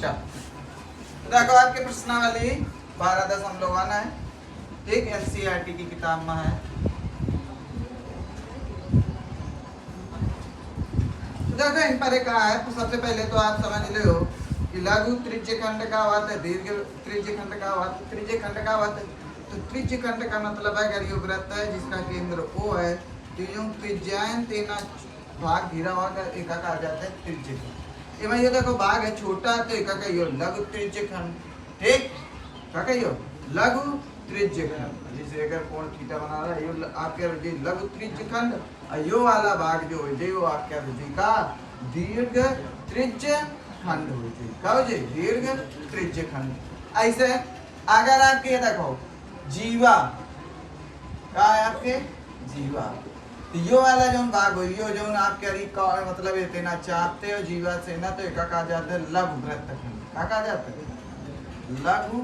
चलो तो देखो आपके प्रश्नावली 12.1 है, ठीक, एनसीईआरटी की किताब में है। तो देखो इन पर कहा है, तो सबसे पहले तो आप समझ लो कि लघु त्रिज्यखंड का अर्थ है, दीर्घ त्रिज्यखंड का अर्थ, त्रिज्यखंड का अर्थ। तो त्रिज्यखंड का मतलब है अगर ये वृत्त है जिसका केंद्र O है तो यूं त्रिज्यायन तेना भाग घिरा हुआ का एका कहा जाता है त्रिज्यखंड। ये मैं ये देखो भाग है छोटा तो एका कहियो लघु त्रिज्यखंड, ठीक, क्या कहियो लघु त्रिज्यखंड। जैसे अगर कोण थीटा बना रहा है ये आपके ये लघु त्रिज्यखंड, और यो वाला भाग जो है जो आपके रुचि का दीर्घ त्रिज्यखंड हो जाए, क्या हो जाए दीर्घ त्रिज्यखंड। ऐसे अगर आपके ये देखो जीवा क्या है आपके जीवा, तो यो वाला जो भाग हो यो जो आपके मतलब ये तेना चाहते हो जीवा से ना तो एका कहा जाता है लघु वृत्तखंड। क्या कहा जाता है लघु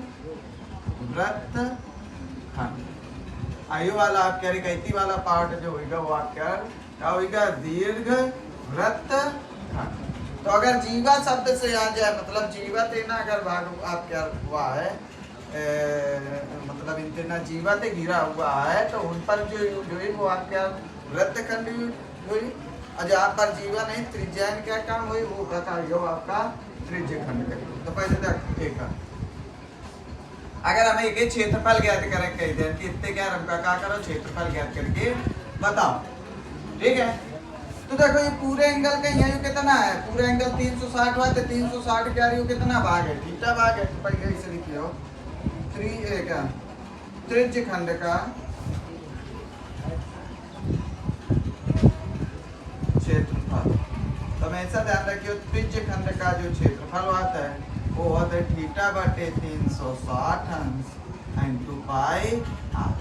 वृत्तखंड। आयु वाला आपके कैती वाला पार्ट जो होगा वो आपका क्या होगा दीर्घ वृत्तखंड। तो अगर जीवा शब्द से आ जाए मतलब जीवा तेना अगर भाग आपका हुआ है मतलब इतना जीवा ते गिरा हुआ है तो उन पर जो है वो आपका वृत्तखंड हुई, और जहाँ पर जीवा नहीं त्रिज्यायन क्या काम हुई वो कहता है आपका त्रिज्यखंड करेगी। तो पहले तक एक अगर हमें एक क्षेत्रफल ज्ञात करें कह दें कि इतने क्या रंग का क्या करो क्षेत्रफल ज्ञात करके बताओ, ठीक है। तो देखो ये पूरे एंगल का यहाँ कितना है, पूरे एंगल 360 हुआ तो 360 क्या रही कितना भाग है थीटा भाग है। तो पहले इसे लिखियो त्रिज्यखंड का क्षेत्रफल। तो हमेशा ध्यान रखियो त्रिज्यखंड का जो क्षेत्रफल होता है वो होता है थीटा बटे 360 अंश इंटू पाई आर।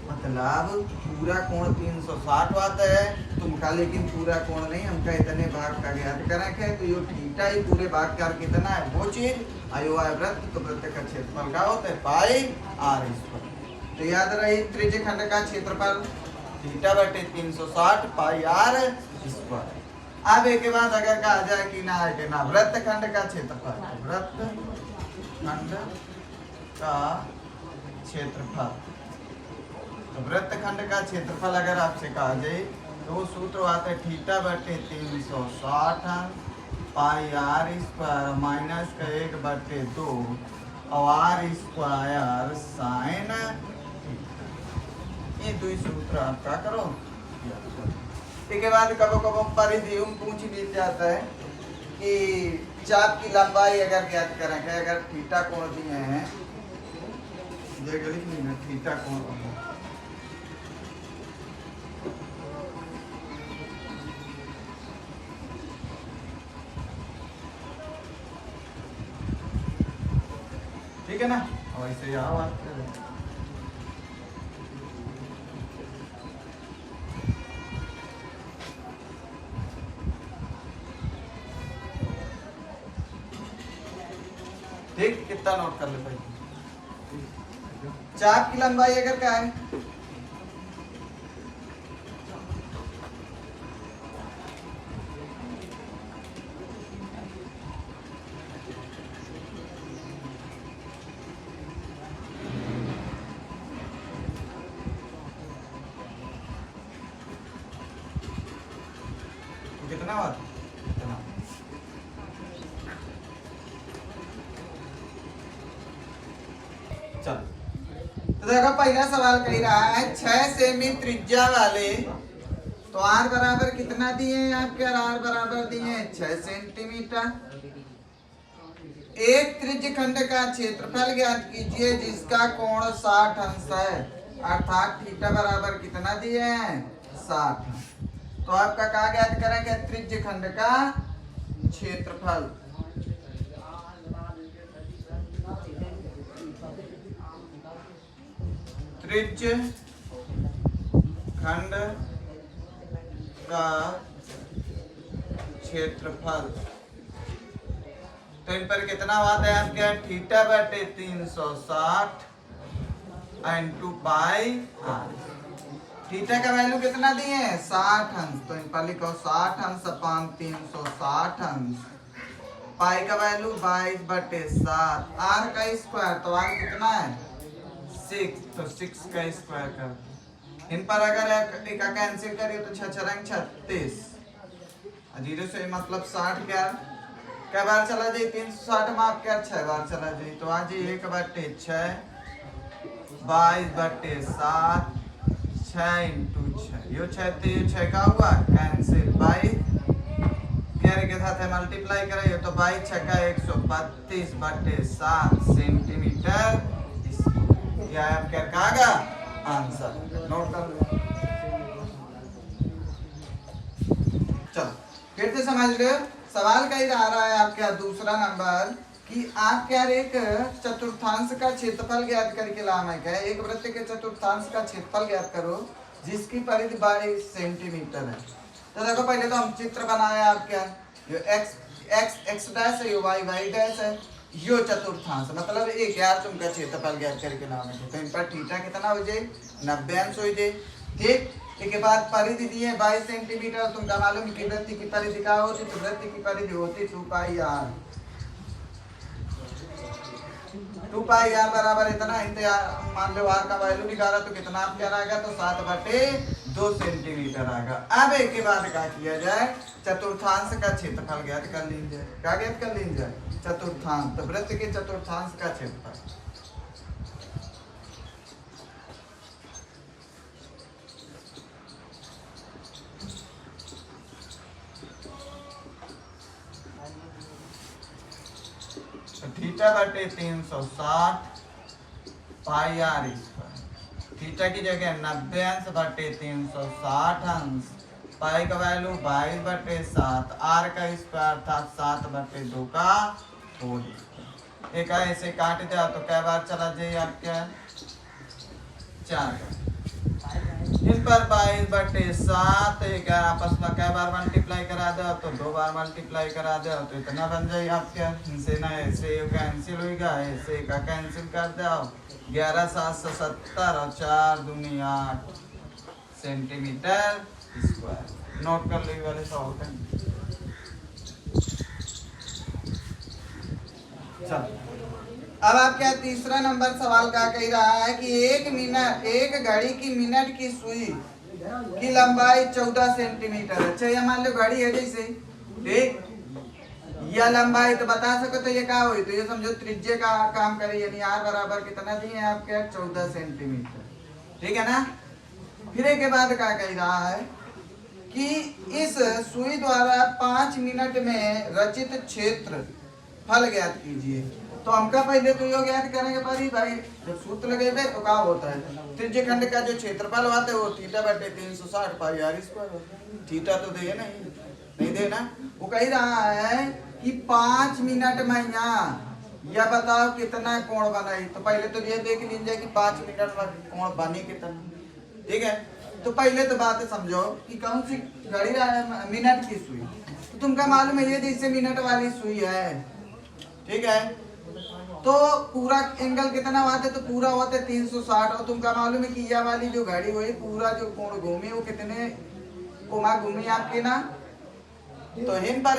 मतलब पूरा कोण 360 आता है तुमका, लेकिन पूरा कोण नहीं हमका इतने भाग का ज्ञात करें है। तो ये थीटा ही पूरे भाग का कितना है वो चीज आयो है वृत्त, तो वृत्त का क्षेत्रफल क्या होता है पाई आर स्क्वायर। तो याद रही त्रिज्यखंड का क्षेत्रफल थीटा बटे 360 पाई आर स्क्वायर। अब एक के बाद अगर कहा जाए कि ना है ना वृत्तखंड का क्षेत्रफल, वृत्तखंड का क्षेत्रफल, तो वृत्तखंड का क्षेत्रफल अगर आपसे कहा जाए तो वो सूत्र आता है थीटा बटे 360 पाई आर स्क्वायर माइनस का 1/2 और आर स्क्वायर साइन। ये दो सूत्र आप क्या करो। इसके बाद कबो कबो परिधि पूछ भी जाता है कि चाप की लंबाई अगर ज्ञात करेंगे, अगर थीटा कोण दिए हैं देख लिख थीटा कोण ठीक है ना, और ऐसे यहाँ बात कर रहे हैं। ठीक कितना नोट कर ले भाई, चाप की लंबाई अगर क्या है कितना बात कितना। चल तो देखो पहला सवाल कह रहा है 6 सेमी त्रिज्या वाले, तो आर बराबर कितना दिए हैं आपके, आर बराबर दिए हैं 6 सेंटीमीटर। एक त्रिज्यखंड का क्षेत्रफल ज्ञात कीजिए जिसका कोण 60 अंश है, अर्थात थीटा बराबर कितना दिए हैं 60। तो आपका क्या ज्ञात करेंगे त्रिज्यखंड का क्षेत्रफल। त्रिज्यखंड का क्षेत्रफल, तो इन पर कितना आता है आपके थीटा बटे 360 इंटू पाई आर। थीटा का वैल्यू कितना दिए हैं 60 अंश, तो इन पर लिखो 60 अंश अपान 360 अंश पाई का वैल्यू 22/7, आर का स्क्वायर तो आर कितना है 6, तो 6 का स्क्वायर कर। इन पर अगर एक का कैंसिल करिए तो 6 6 36, 0 से मतलब 60 क्या कै बार चला जाए 360 में आप क्या 6 बार चला जाए, तो आज 1/6 22/7 6 × 6, यो 6 तो ये 6 का हुआ कैंसिल, बाई कैरे के साथ है मल्टीप्लाई करें तो बाई 6 का 132/7 सेंटीमीटर, यह आप क्या कहा आंसर नोट कर लो। चलो फिर से समझ लो, सवाल कही आ रहा है आपका दूसरा नंबर कि आप क्या एक चतुर्थांश का क्षेत्रफल ज्ञात करके लाना है। एक वृत्त के चतुर्थांश का क्षेत्रफल ज्ञात करो जिसकी परिधि 22 सेंटीमीटर है। तो देखो पहले तो हम चित्र बनाए आपका, यो x डैश है, यो y डैश है, यो चतुर्थांश मतलब एक यार तुमका क्षेत्रफल ज्ञात करके लाना है। तो इन पर थीटा कितना हो जाए 90 अंश हो जाए, ठीक। इसके बाद परिधि दी है 22 सेंटीमीटर, तुमका मालूम कि वृत्त की परिधि क्या होती, तो वृत्त की परिधि होती 2πr, 2πr बराबर इतना, मान लो r का वैल्यू निकाला तो कितना आप क्या आएगा, तो 7/2 सेंटीमीटर आएगा। अब एक के बाद क्या किया जाए, चतुर्थांश का क्षेत्रफल ज्ञात कर लीजिए। क्या ज्ञात कर लीजिए, चतुर्थांश, तो वृत्त के चतुर्थांश का क्षेत्रफल, थीटा बटे 360 पाई आर स्क्वायर, थीटा की जगह 90 अंश बटे 360 अंश, पाई का वैल्यू 22/7, आर का स्क्वायर था 7/2 का होल। एक ऐसे काट दिया तो कै बार चला जाए आपका 4 बार, इन पर 22/7 एक आपस में कै बार मल्टीप्लाई करा दो तो 2 बार मल्टीप्लाई करा दो तो इतना बन जाए आपका, इनसे ना ऐसे कैंसिल होगा, ऐसे का कैंसिल कर दो, 11/770 और 4 दूनी 8 सेंटीमीटर स्क्वायर। नोट कर ली वाले सवाल का। चलो अब आपका तीसरा नंबर सवाल का कह रहा है कि एक घड़ी की मिनट की सुई की लंबाई 14 सेंटीमीटर है। अच्छा, ये मान लो घड़ी है जैसे, ठीक, यह लंबाई तो बता सको तो ये क्या हुई, तो ये समझो त्रिज्या का काम करे, यानी r बराबर कितना दिए हैं आपके 14 सेंटीमीटर, ठीक है ना। फिर एक के बाद क्या कह रहा है कि इस सुई द्वारा 5 मिनट में रचित क्षेत्र फल ज्ञात कीजिए। तो हमका पहले तो यो ज्ञात करेंगे भाई, जब सूत्र लगेबे तो क्या होता है, त्रिज्य खंड का जो क्षेत्रफल होता है वो θ/360 पाई आर स्क्वायर, थीटा तो दे नहीं देना। वो कह रहा है कि 5 मिनट में यहाँ या बताओ कितना कोण बनाई, तो पहले तो ये देख लीजिए कि 5 मिनट में कोण बनी कितना, ठीक है। तो पहले तो बात समझो कि कौन सी घड़ी मिनट की सुई, तो तुमका मालूम है ये जैसे मिनट वाली सुई है, ठीक है, तो पूरा एंगल कितना हुआ था, तो पूरा हुआ था 360, और तुमका मालूम है कि यह वाली जो घड़ी हुई पूरा जो कोण घूमी वो कितने कोमा घूमी आपके ना, तो हिन पर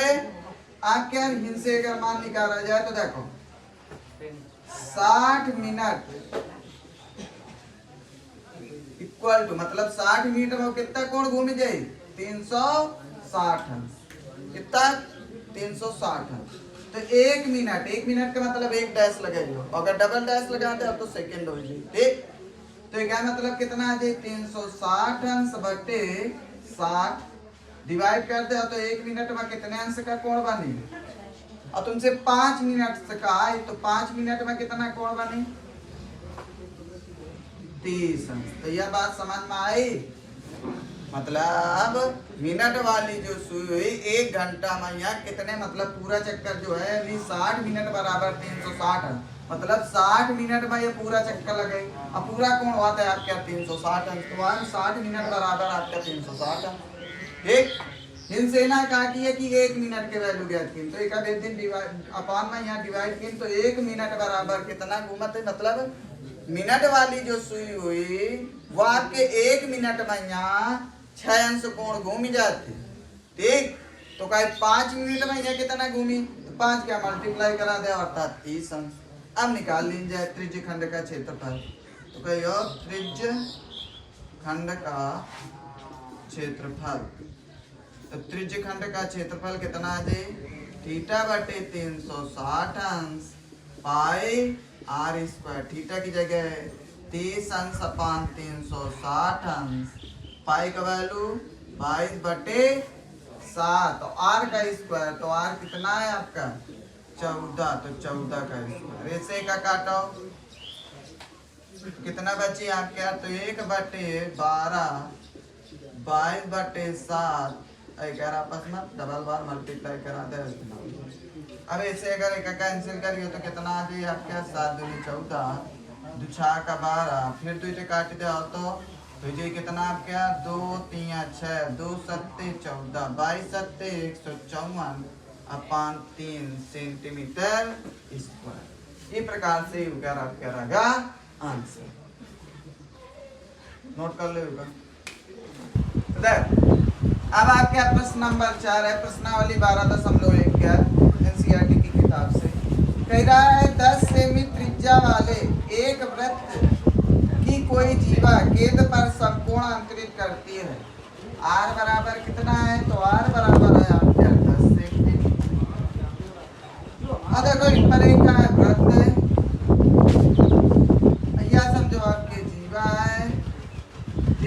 आपके हिन से अगर मान निकाला जाए तो देखो 60 मिनट इक्वल टू मतलब 60 मिनट में कितना कोण घूम जाए 360 अंश, कितना 360 अंश। तो 1 मिनट का मतलब एक डैश लगाइयो, अगर डबल डैश लगाते हो तो सेकंड हो जाए, ठीक। तो क्या मतलब कितना आ जाए 360 अंश बटे 60 डिवाइड करते हो तो 1 मिनट में कितने अंश का कोण बनी, और तुमसे 5 मिनट से कहा है तो 5 मिनट में कितना कोण बनी 30 अंश। तो यह बात समझ में आई, मतलब मिनट वाली जो सुई हुई 1 घंटा में यहाँ कितने मतलब पूरा चक्कर जो है 60 मिनट बराबर 360 मतलब 60 मिनट में ये पूरा चक्कर लगे, अब पूरा कौन होता है आपका 360 अंश, तो 60 मिनट बराबर आपका 360 अंश, ठीक। इनसे ना कहा कि 1 मिनट के वैल्यू ज्ञात की, तो एक दिन डिवाइड अपान में यहाँ डिवाइड की तो 1 मिनट बराबर कितना घूमत है, मतलब मिनट वाली जो सुई हुई वो आपके 1 मिनट में यहाँ 6 अंश कोण घूमी जाती, ठीक। तो कहे 5 मिनट में यहाँ कितना घूमी, तो 5 क्या मल्टीप्लाई करा दे अर्थात 30 अंश। अब निकाल लीजिए त्रिज्य खंड का क्षेत्रफल। तो कहियो त्रिज्य खंड का क्षेत्रफल। तो त्रिज्य खंड का क्षेत्रफल कितना आ जाए थीटा बटे 360 अंश पाई आर स्क्वायर। थीटा की जगह 30 अंश अपान 360 अंश। पाई का वैल्यू 22 बटे 7। तो आर का स्क्वायर, तो आर कितना है आपका 14। तो 14 का स्क्वायर। ऐसे का काटो कितना बची आपके यहाँ, तो 1 बटे 12 22 बटे 7 11 आपस में डबल बार मल्टीप्लाई करा दे। अब ऐसे अगर एक कैंसिल करिए तो कितना आ जाए आपके 7 दूनी 14 2 6 का 12 फिर 2 से काट दे तो ये कितना आपके यहाँ 2 3 6 2 7 14 22 7 154 अपान 3 सेंटीमीटर स्क्वायर। इस प्रकार से वगैरह आपका रहेगा आंसर। नोट कर लो। अब आपके प्रश्न नंबर 4 है प्रश्नावली 12.1 एनसीईआरटी की किताब से। कह रहा है 10 सेमी त्रिज्या वाले एक वृत्त की कोई जीवा गेंद पर समकोण अंतरित करती है। आर बराबर कितना है, तो आर बराबर है आपके 10 सेमी। अब देखो इन पर एक का वृत्त है, या समझो आपके जीवा है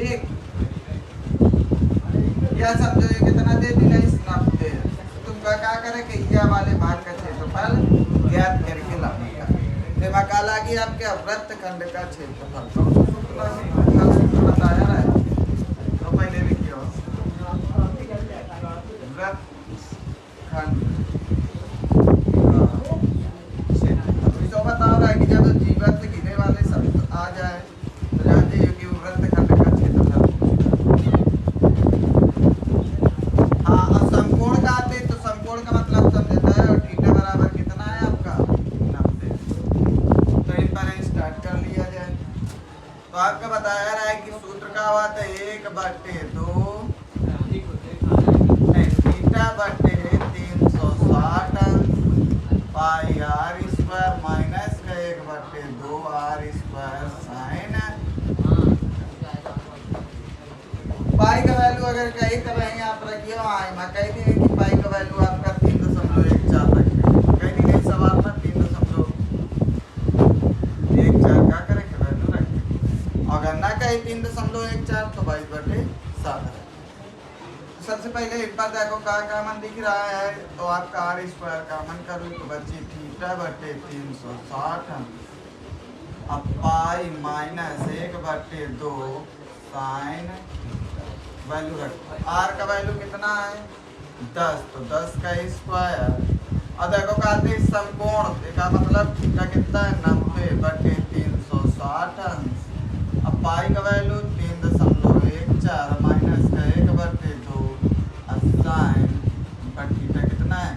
एक, या समझो ये कितना दे दी नहीं नब्बे। तुमका क्या करे कि या वाले भाग का क्षेत्रफल ज्ञात करके लाने का। दिमाग का लगी आपके वृत्त खंड का क्षेत्रफल तो बताया है तो पहले भी क्यों वृत्त खंड तो बता रहा है कि जब जीवन से गिरने वाले शब्द आ जाए तो जान जाइए कि वो वृत्त खंड का क्षेत्रफल। हाँ और समकोण का आते तो समकोण का मतलब समझता है और थीटा बराबर कितना है आपका 90। तो इन पर स्टार्ट कर लिया जाए। तो आपका बताया रहा है कि सूत्र का हुआ था 1/2 थीटा बटे 360 पाई आर स्क्वायर माइनस का 1/2 आर स्क्वायर साइन। पाई का वैल्यू अगर कहीं कर रहे हैं आप रखिए कहीं भी कि पाई का वैल्यू आपका 3.14 रखें। कहीं नहीं सवाल में 3.14 का करेंगे वैल्यू रखें। अगर ना कहीं 3.14 तो 22/7 है। सबसे पहले एक बार देखो का कॉमन दिख रहा है तो आपका आर स्क्वायर कॉमन करूँ तो बची थीटा बटे 360 अब पाई माइनस 1/2 साइन वैल्यू रखो। आर का वैल्यू कितना है 10 तो 10 का स्क्वायर। और देखो कहते हैं समकोण का मतलब थीटा कितना है 90/360 अब पाई का वैल्यू 3.14 माइनस का 1/2 साइन पर थीटा कितना है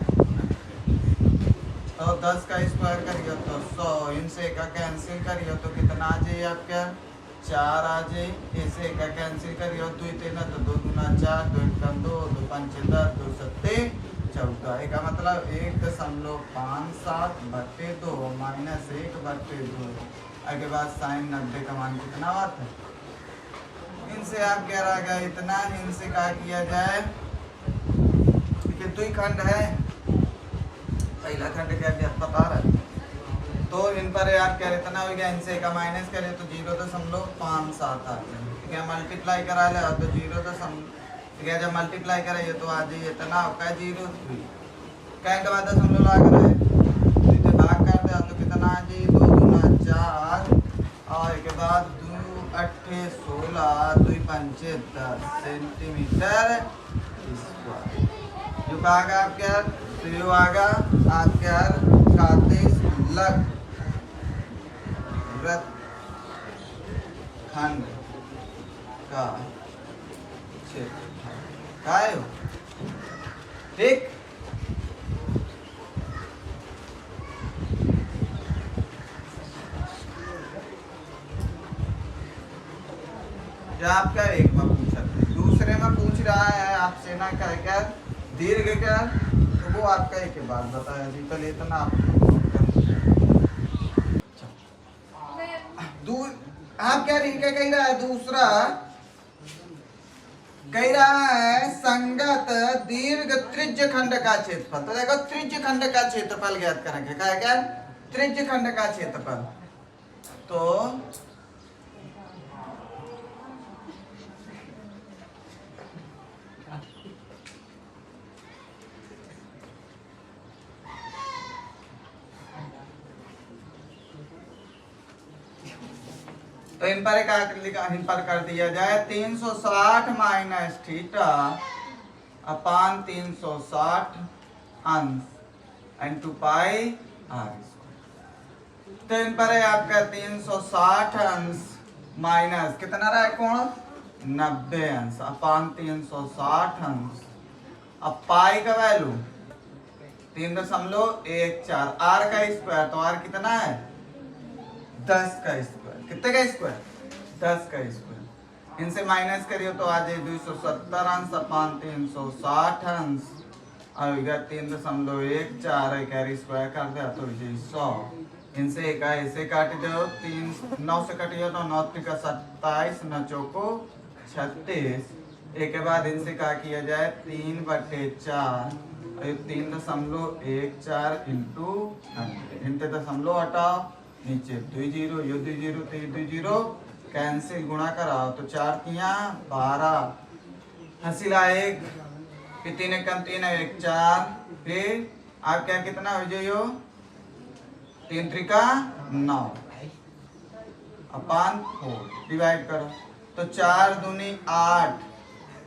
तो 10 का स्क्वायर करिए तो 100 इनसे का कैंसिल करिए तो कितना आ जाए आपका 4 आ जाए। इसे का कैंसिल करिए 2 3 तो 2 गुना 4 2 1 2 2 5 10 2 7 14 का मतलब 1.57/2 माइनस 1/2 आगे बाद साइन 90 का मान कितना आता है। इनसे आप कह रहा है इतना इनसे क्या किया जाए कि 2 खंड है पहला खंड क्या बता रहा है तो इन पर आप कह रहे इतना हो गया इनसे का माइनस करें तो 0.57 आता है। ठीक है मल्टीप्लाई करा ले तो 0. ठीक है जब मल्टीप्लाई कराइए तो आ जाइए इतना होगा 0 क्या के बाद दशमलव ला कर तो भाग कर दे तो कितना आ जाइए 2 गुना 4 और के बाद 2 8 16 2 5 10 सेंटीमीटर स्क्वायर। जो कहा आपके तो ये आगा आपके खाते लग वृत्त खंड का क्षेत्रफल ठीक। जो आपका एक में पूछा दूसरे में पूछ रहा है आपसे ना क्या दीर्घ का तो वो वो आपका एक के बाद बताया जी, पहले इतना आप नोट कर आप क्या कह रहा है दूसरा कह रहा है संगत दीर्घ त्रिज्य खंड का क्षेत्रफल। तो देखो त्रिज्य खंड का क्षेत्रफल ज्ञात करेंगे, क्या है क्या त्रिज्य खंड का क्षेत्रफल। तो इन पर कर दिया जाए 360 माइनस थीटा अपान 360 अंश एंड 2 पाई आर। तो इन पर है आपका 360 अंश माइनस कितना रहा है कोण 90 अंश अपान 360 अंश। अब पाई का वैल्यू 3.14 आर का स्क्वायर, तो आर कितना है 10 का स्क्वायर। कितने का स्क्वायर 10 का स्क्वायर। इनसे माइनस करियो तो आ जाए 270 अंश अपान 360 अंश और 3.14 कैरी स्क्वायर कर दिया तो 100। इनसे एक ऐसे काट दो 3 9 से कटियो तो 9 का 27 9 चौको 36। एक के बाद इनसे क्या किया जाए 3/4 3.14 इंटू 90 हटाओ नीचे 2 जीरो यो 2 जीरो 2 जीरो कैंसिल गुणा कराओ तो 4 तिया 12 हसीला 1 फिर 3 एकम 3 1 4 फिर आप क्या कितना हो जाइयो 3 त्रिका 9 अपान 4 डिवाइड करो तो 4 दूनी 8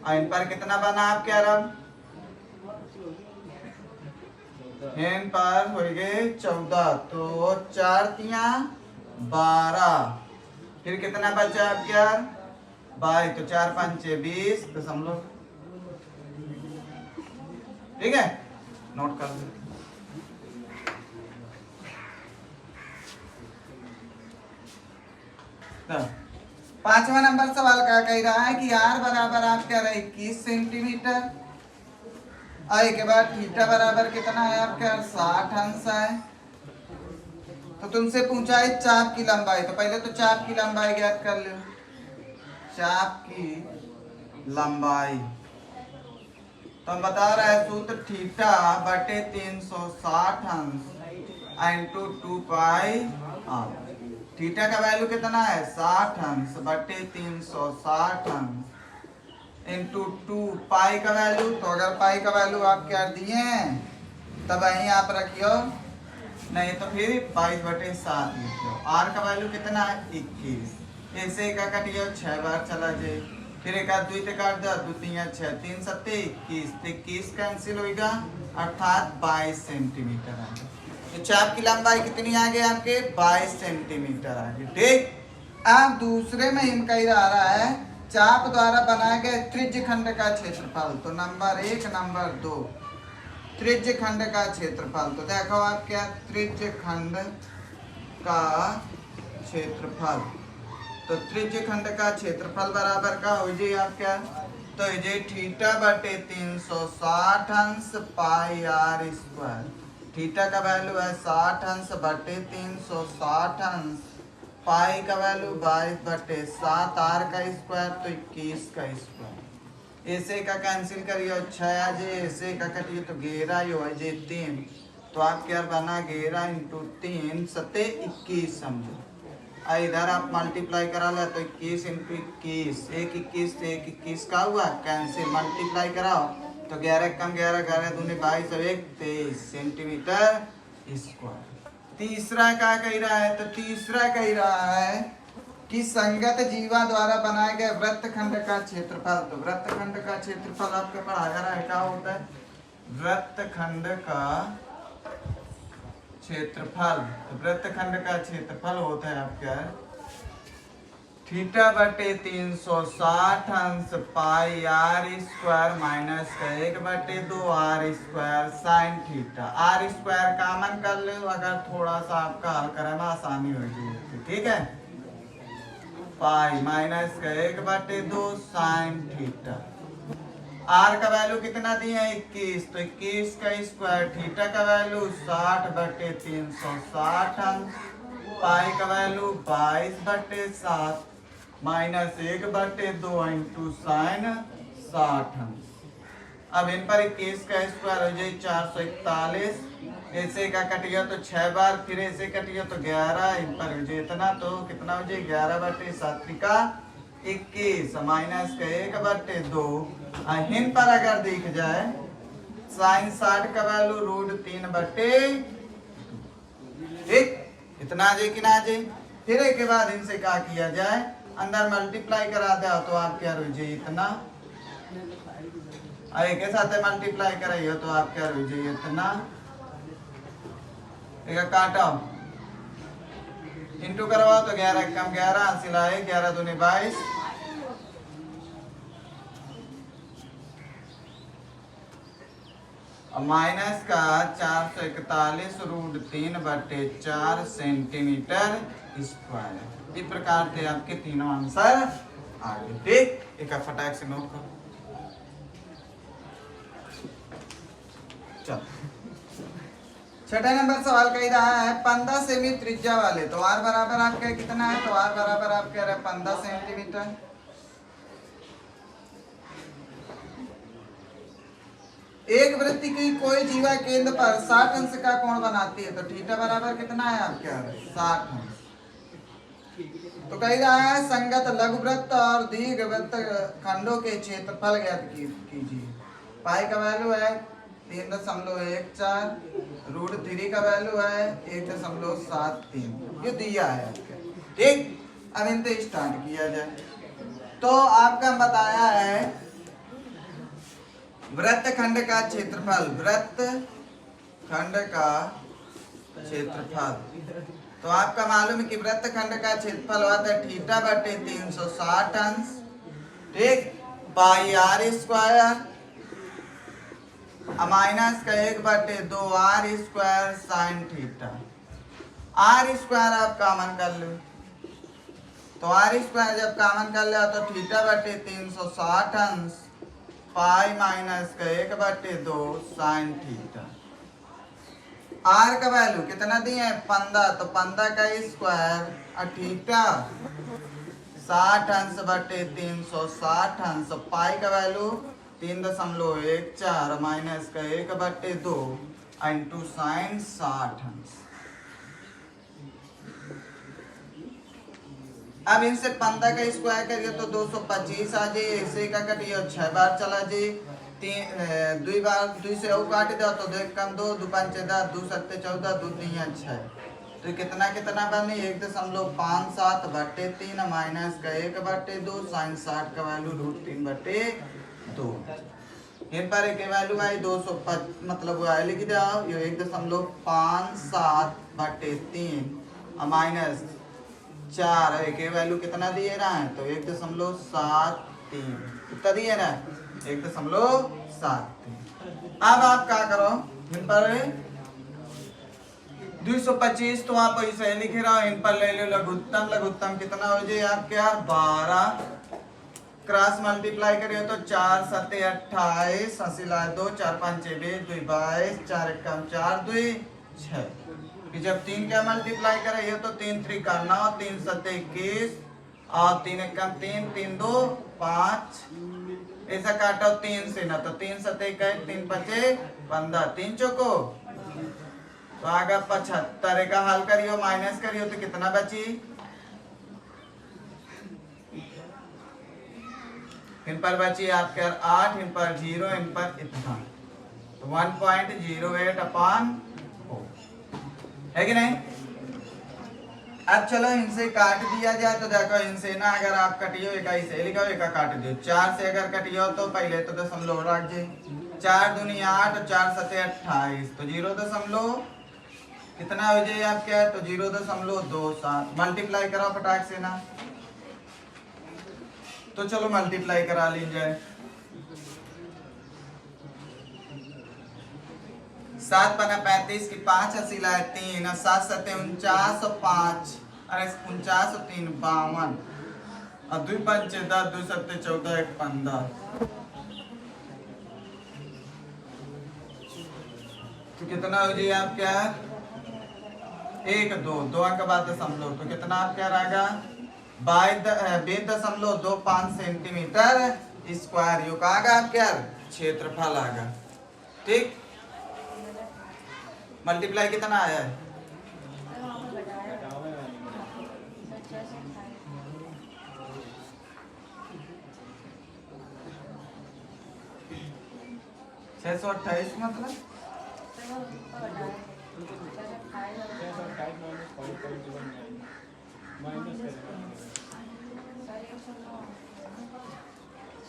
और इन पर कितना बना आप क्या रहा इन पर हो गए 14 तो 4 तिया 12 फिर कितना बचा आप क्या 22 तो 4 5 20 तो समझ ठीक है नोट कर लो। पांचवा नंबर सवाल क्या कह रहा है कि r बराबर आप क्या रहे 21 सेंटीमीटर और के बाद थीटा बराबर कितना है आपका 60 अंश है। तो तुमसे पूछा है चाप की लंबाई, तो पहले तो चाप की लंबाई ज्ञात कर लो। चाप की लंबाई तो हम बता रहे हैं सूत्र थीटा बटे 360 अंश इंटू 2 पाई आर। थीटा का वैल्यू कितना है 60 अंश बटे 360 अंश इंटू 2 पाई का वैल्यू। तो अगर पाई का वैल्यू आप क्या दिए तब यहीं आप रखियो, नहीं तो फिर 22/7 लिखियो। आर का वैल्यू कितना है 21। ऐसे का कटियो 6 बार चला जाए फिर एक आध दुई काट दो 2 3 6 3 7 21 21 कैंसिल होगा अर्थात 22 सेंटीमीटर आ गया। तो चाप की लंबाई कितनी आ गई आपके 22 सेंटीमीटर आ गई। ठीक अब दूसरे में इन कह रहा है चाप द्वारा बनाए गए त्रिज्य खंड का क्षेत्रफल। तो नंबर 1 नंबर 2 त्रिज्य खंड का क्षेत्रफल। तो देखो आप क्या त्रिज्य खंड का क्षेत्रफल। तो त्रिज्य खंड का क्षेत्रफल बराबर का हो जाए आप क्या तो ये थीटा बटे 360 अंश पाई आर स्क्वायर। थीटा का वैल्यू है 60 अंश बटे 360 अंश पाई का वैल्यू 22/7 आर का स्क्वायर तो 21 का स्क्वायर। ऐसे का कैंसिल करियो 6 आ जाए ऐसे का कटिए तो 11 हो जाए 3 तो आप क्या बना 11 इंटू 3 7 21 समझो। इधर आप मल्टीप्लाई करा ले तो 21 इंटू 21 1 21 से 1 21 का हुआ कैंसिल मल्टीप्लाई कराओ तो 11 कम 11 11 दूनी 22 और 1 23 सेंटीमीटर स्क्वायर। तीसरा क्या कह रहा है तो तीसरा कह रहा है कि संगत जीवा द्वारा बनाए गए वृत्तखंड का क्षेत्रफल। तो वृत्तखंड का क्षेत्रफल आपका पढ़ाया रहा है क्या होता है वृत्तखंड का क्षेत्रफल। तो वृत्तखंड का क्षेत्रफल होता है आपका थीटा बटे 360 अंश pi r square minus 1/2 r square sine theta. R square common कर लो अगर थोड़ा सा आपका हल करने में आसानी हो जाएगी। ठीक है pi minus 1/2 sine theta R का वैल्यू कितना दिया है 21, तो 21 का स्क्वायर, थीटा का वैल्यू 60/360 अंश, पाई का वैल्यू 22/7 -1/2 इंटू साइन 60 अंश। अब इन पर 21 का स्क्वायर हो जाए 441, ऐसे का कटिया तो 6 बार, फिर ऐसे कटिया तो 11, इन पर हो जाए इतना, तो कितना हो जाए 11/7 21 माइनस का 1/2। इन पर अगर देख जाए साइन 60 का वैल्यू √3/, ठीक, इतना आ जाए कि ना आ जाए। फिर एक के बाद इनसे क्या किया जाए, अंदर मल्टीप्लाई करा दे तो आप क्या हो जाए इतना, और एक के साथ मल्टीप्लाई कराइए तो आप क्या हो जाए इतना, एक काटा इंटू करवाओ तो 11 कम 11 सिलाए 11 दूनी 22, माइनस का 441 √3/4 सेंटीमीटर स्क्वायर। इस प्रकार से आपके तीनों आंसर आ गए, ठीक। एक फटाक से नोट करो। चलो छठा नंबर सवाल कह रहा है 15 सेमी त्रिज्या वाले, तो आर बराबर आपका कितना है, तो आर बराबर आप कह रहे हैं 15 सेंटीमीटर। एक वृत्त की कोई जीवा केंद्र पर 60 अंश का कोण बनाती है, तो थीटा बराबर कितना है आपका 60 अंश। तो कह रहा है संगत लघु वृत्त और दीर्घ वृत्त खंडों के क्षेत्रफल ज्ञात कीजिए। पाई का वैल्यू है 3.14, √3 का वैल्यू है 1.73, ये दिया है आपका, ठीक। अब इनसे स्टार्ट किया जाए। तो आपका बताया है वृत्त खंड का क्षेत्रफल, वृत्त खंड का क्षेत्रफल, तो आपका मालूम है कि वृत्त खंड का क्षेत्रफल होता है θ/360 अंश, ठीक, पाई r स्क्वायर माइनस का 1/2 r square sine theta. r square आप कॉमन कर लो, तो r स्क्वायर जब कॉमन कर लिया तो θ/360 अंश पाई माइनस का 1/2 साइन थीटा। r का वैल्यू कितना दिए हैं 15, तो 15 का स्क्वायर और थीटा 60 अंश बटे 360 अंश, पाई का वैल्यू 3.14 माइनस का 1/2 इंटू साइन 60 अंश। अब इनसे 15 का स्क्वायर करिए तो 225 आ जाए, ऐसे का कटिए 6 बार चला जाए, 2 बार 2 से और काट दो तो 2 कम 2 2 5 10 2 7 14 2 3 6, तो कितना कितना बने 1.57 बटे 3 माइनस का 1/2 साइन 60 का वैल्यू √3/2। इन पर एक वैल्यू आई 205, मतलब वो लिख दो ये 1.57 बटे 3 माइनस 4, एक वैल्यू कितना दिए रहा है तो 1.73, कितना दिए रहा है 1.73। अब आप क्या करो, इन पर 225 तो आप ऐसे लिख रहा हो, इन पर ले लो लघुत्तम, लघुत्तम कितना हो जाए आपके यार 12, क्रॉस मल्टीप्लाई करिए तो 4 7 28 80 2 4 5 20 2 22 4 1 4 2 6, जब 3 का मल्टीप्लाई करें तो 3 3 का 9 3 7 21 और 3 1 3 3 2 5, ऐसा काटो 3 से ना, तो 3 7 21 3 5 15 3 चौको, तो आगे 75 का हल करियो माइनस करियो तो कितना बची, इन पर बची आपके 8, इन पर 0, इन पर इतना, तो 1.08/4 है कि नहीं। अब चलो इनसे काट दिया जाए तो देखो इनसे ना अगर आप कटियो एक ऐसे लिखो एक काट दियो, 4 से अगर कटियो तो पहले तो दशमलव रख जाए, 4 दूनी 8 और 4 7 28, तो 0. कितना हो जाए आपके, तो 0.27 मल्टीप्लाई करो फटाक से ना, तो चलो मल्टीप्लाई करा ली जाए। 7 पना 35 की 5 अस्सी लाए 3 और 7 7 49 और 5 अरे 49 और 3 52 और 2 5 10 2 7 14 1 15, तो कितना हो जाए आप क्या 1 2 2 अंक बाद दशमलव तो कितना आप क्या रहेगा 22.25 सेंटीमीटर स्क्वायर यो कहा आप क्या क्षेत्रफल आगा। ठीक मल्टीप्लाई कितना आया है 628 मतलब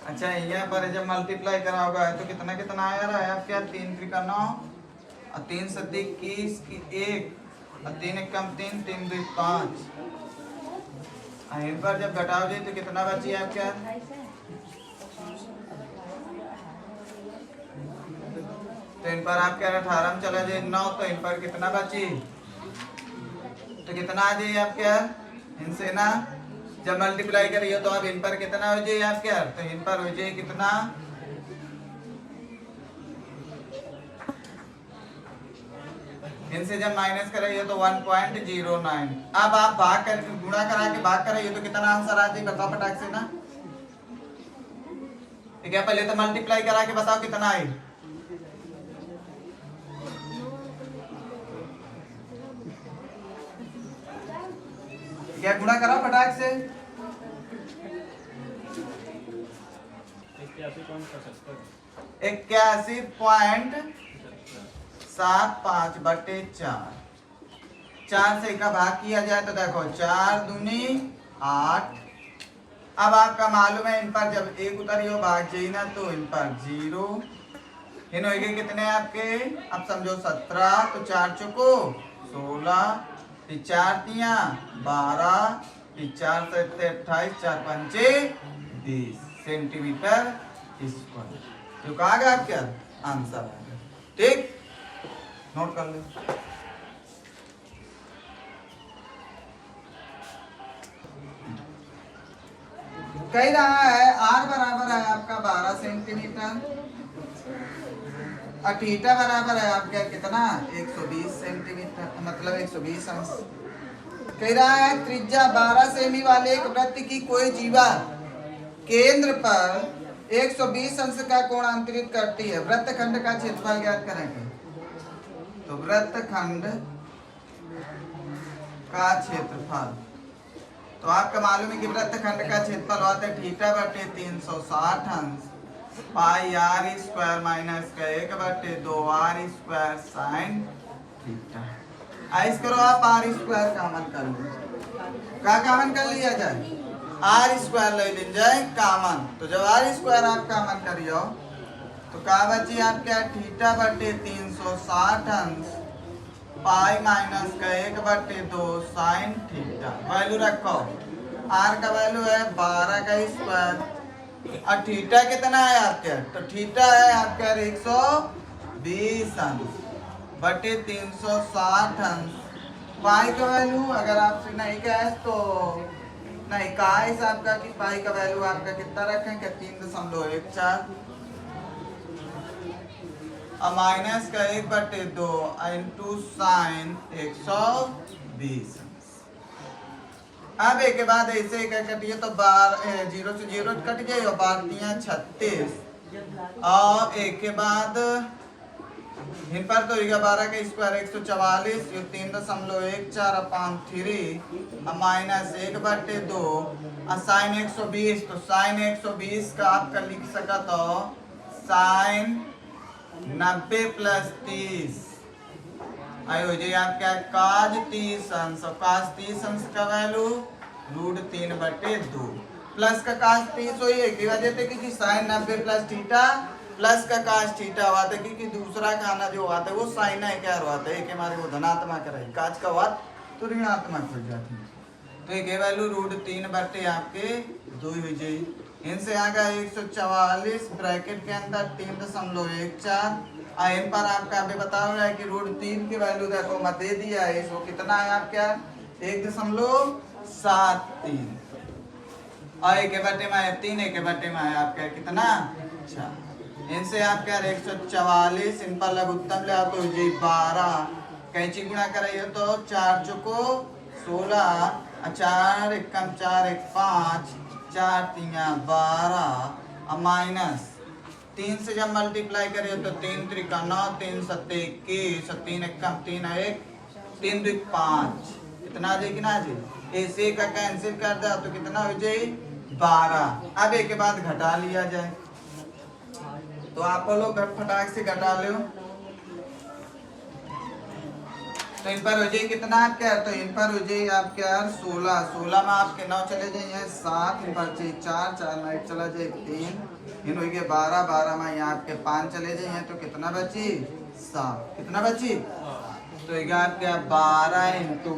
अच्छा यहाँ पर जब मल्टीप्लाई करा होगा तो कितना कितना आया रहा है आप क्या 3 3 9 और 3 7 21 की 1 और 3 1 कम 3 3 2 5 इन पर जब घटाओ जाए तो कितना बची है आप क्या तो इन पर आप क्या 18 में चला जाए 9 तो इन पर कितना बची तो कितना आ जाए आप क्या इनसे ना जब मल्टीप्लाई करिए तो अब इन पर कितना हो जाए आप क्या तो इन पर हो जाए कितना इनसे जब माइनस करेंगे तो 1.09 अब आप भाग कर गुणा करा के भाग करेंगे तो कितना आंसर आ जाए बताओ फटाक से ना ठीक है पहले तो मल्टीप्लाई करा के बताओ कितना है क्या गुणा करा फटाक से 81.75/4 4 से का भाग किया जाए तो देखो 4 दूनी 8 अब आपका मालूम है इन पर जब एक उतरियो भाग जाए ना तो इन पर 0 इन हो गए कितने आपके अब समझो 17 तो 4 चुको 16 फिर 4 तिया 12 फिर 4 से 28 4 पंचे 20 सेंटीमीटर स्क्वायर जो कहा गया आप क्या आंसर आएगा। ठीक नोट कर लो कह रहा है r बराबर है आपका 12 सेंटीमीटर और थीटा बराबर है आपका कितना 120 सेंटीमीटर मतलब 120 अंश कह रहा है त्रिज्या 12 सेमी वाले एक वृत्त की कोई जीवा केंद्र पर 120 अंश का कोण अंतरित करती है वृत्तखंड का क्षेत्रफल ज्ञात करेंगे तो वृत्तखंड का क्षेत्रफल तो आपका मालूम है कि वृत्तखंड का क्षेत्रफल होता है थीटा बटे 360 अंश पाई r स्क्वायर माइनस का 1/2 r स्क्वायर साइन थीटा ऐस करो आप r स्क्वायर कॉमन कर लो क्या कॉमन कर लिया जाए r स्क्वायर ले लीन जाए कॉमन तो जब r स्क्वायर आप कॉमन करियो तो क्या बची आप क्या थीटा बटे 360 अंश पाई माइनस का 1/2 साइन थीटा वैल्यू रखो r का वैल्यू है 12 का स्क्वायर और थीटा कितना है आपका तो थीटा है आपका 120 अंश बटे 360 अंश पाई का वैल्यू अगर आपसे नहीं कहे तो नहीं कहा इस आपका कि पाई का वैल्यू आपका कितना रखें कि 3.14 और माइनस का 1/2 इंटू साइन 120 अब एक के बाद ऐसे कटिए तो 0 से 0 कट जाए और 12×36 और एक के बाद इन पर तो 12 का स्क्वायर 144 जो 3.14/3 माइनस 1/2 और साइन 120 तो साइन 120 का आपका लिख सका तो साइन 90 + 30 आयो जी आपका काज 30 अंश और काज 30 अंश का वैल्यू √3/2 प्लस का काज 30 हुई है की वजह से कि साइन 90 + थीटा प्लस का काज थीटा हुआ था क्योंकि दूसरा खाना जो हुआ था वो साइन है क्या हुआ था एक हमारे वो धनात्मक रही काज का हुआ तो ऋणात्मक हो जाती तो एक वैल्यू √3/2 आपके 2 हो जाए इनसे आगे 144 ब्रैकेट के अंदर 3.14 इन पर आपका अभी बताओ है कि √3 की वैल्यू देखो मत दे दिया है इसको कितना है आपका 1.73 और 1/3 में 3 1/3 में आपका कितना 4 इनसे आप क्या 144 इन पर लघुत्तम ले तो जी 12 कैंची गुणा कराइए तो 4 चुको 16 4 एकम 4 एक 5 4 3 12 और माइनस 3 से जब मल्टीप्लाई करिए तो 3 त्रिका 9 3 सत्ते 21 3 एकम 3 1 3 2 5 कितना जी कितना जी ऐसे का कैंसिल कर दो तो कितना हो जाए 12। अब एक के बाद घटा लिया जाए तो आप लोग फटाक से घटा लो तो इन पर हो जाए कितना आप क्या तो इन पर हो जाए आप क्या 16 16 में आपके 9 चले जाइए 7 इन पर 4 4 में 1 चला जाए 3 इन हो गए 12 12 में यहाँ आपके 5 चले जाइए तो कितना बची 7 कितना बची तो ये आपके 12 इंटू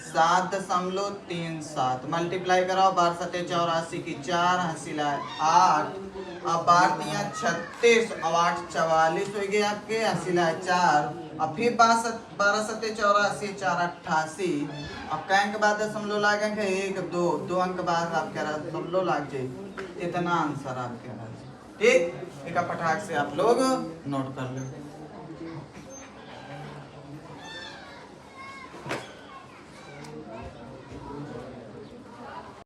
7.37 मल्टीप्लाई कराओ 12 सत्ते 84 की 4 हसीला 8 अब 12 36 और 8 44 हो गए आपके हसीला 4 और फिर 12 सत्ते 84 4 88 अब कहीं के बाद दशमलव लागेंगे 1 2 2 अंक बाद आप कह रहे दशमलव लाग जाए इतना आंसर आप कह रहे ठीक एक फटाक से आप लोग नोट कर लो।